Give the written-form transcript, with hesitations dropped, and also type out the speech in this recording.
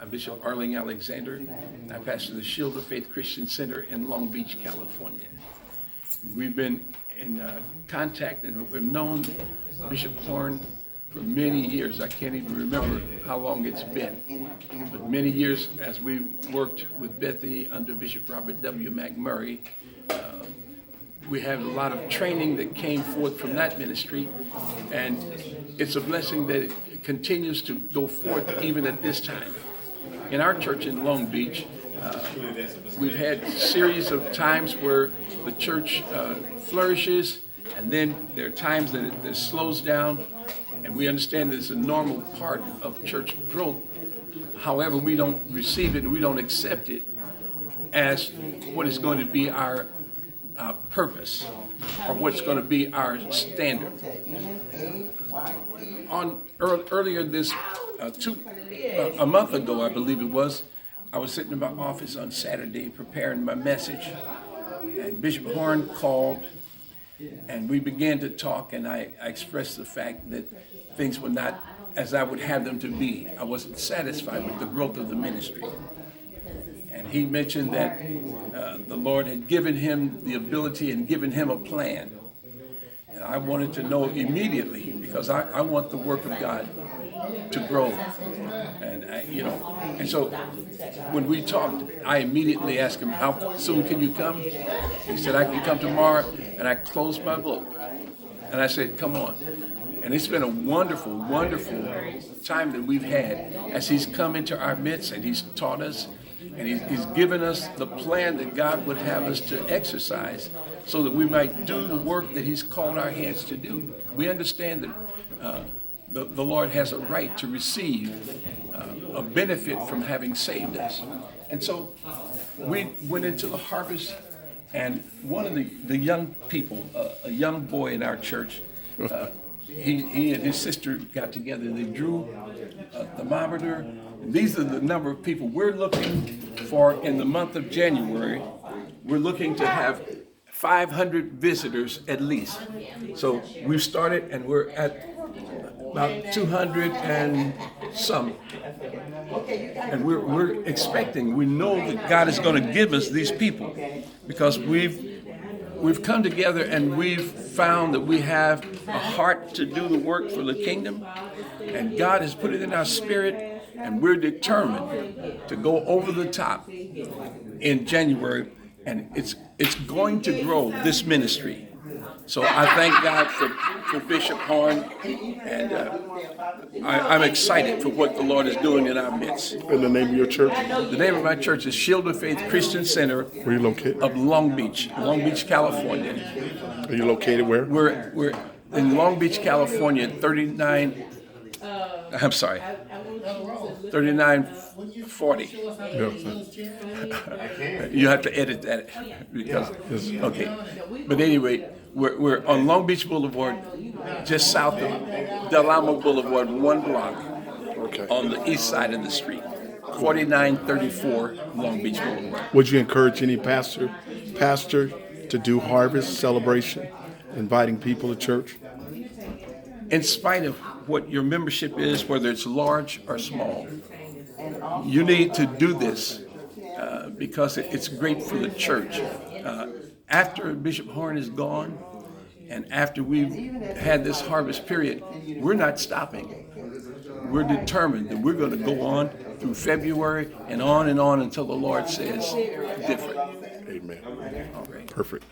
I'm Bishop Arling Alexander. I pastor the Shield of Faith Christian Center in Long Beach, California. We've been in contact and we've known Bishop Horn for many years. I can't even remember how long it's been, but many years as we worked with Bethany under Bishop Robert W. McMurray. We had a lot of training that came forth from that ministry, and it's a blessing that it continues to go forth even at this time. In our church in Long Beach, we've had a series of times where the church flourishes, and then there are times that it slows down, and we understand that it's a normal part of church growth. However, we don't receive it and we don't accept it as what is going to be our purpose or what's going to be our standard. Earlier this, a month ago, I believe it was, I was sitting in my office on Saturday preparing my message, and Bishop Horn called, and we began to talk, and I expressed the fact that things were not as I would have them to be. I wasn't satisfied with the growth of the ministry. And he mentioned that the Lord had given him the ability and given him a plan. And I wanted to know immediately, because I want the work of God to grow. And so when we talked, I immediately asked him, how soon can you come? He said, I can come tomorrow. And I closed my book. And I said, come on. And it's been a wonderful, wonderful time that we've had as he's come into our midst and he's taught us. And he's given us the plan that God would have us to exercise so that we might do the work that he's called our hands to do. We understand that the Lord has a right to receive a benefit from having saved us. And so we went into the harvest, and one of the young people, a young boy in our church, he and his sister got together. They drew a thermometer. These are the number of people we're looking for in the month of January. We're looking to have 500 visitors at least. So we've started and we're at about 200 and some. And we're expecting, we know that God is going to give us these people because we've come together and we've found that we have a heart to do the work for the kingdom, and God has put it in our spirit, and we're determined to go over the top in January, and it's going to grow this ministry. So I thank God for Bishop Horn, and I'm excited for what the Lord is doing in our midst. And the name of your church? The name of my church is Shield of Faith Christian Center. Where are you located? Of Long Beach, California. Are you located where? We're in Long Beach, California, 3940. Yeah. You have to edit that because, okay. But anyway, we're on Long Beach Boulevard, just south of Del Amo Boulevard, one block on the east side of the street, 4934 Long Beach Boulevard. Would you encourage any pastor to do harvest celebration, inviting people to church? In spite of what your membership is, whether it's large or small, you need to do this because it's great for the church. After Bishop Horn is gone, and after we've had this harvest period, we're not stopping. We're determined that we're going to go on through February and on until the Lord says different. Amen. All right. Perfect.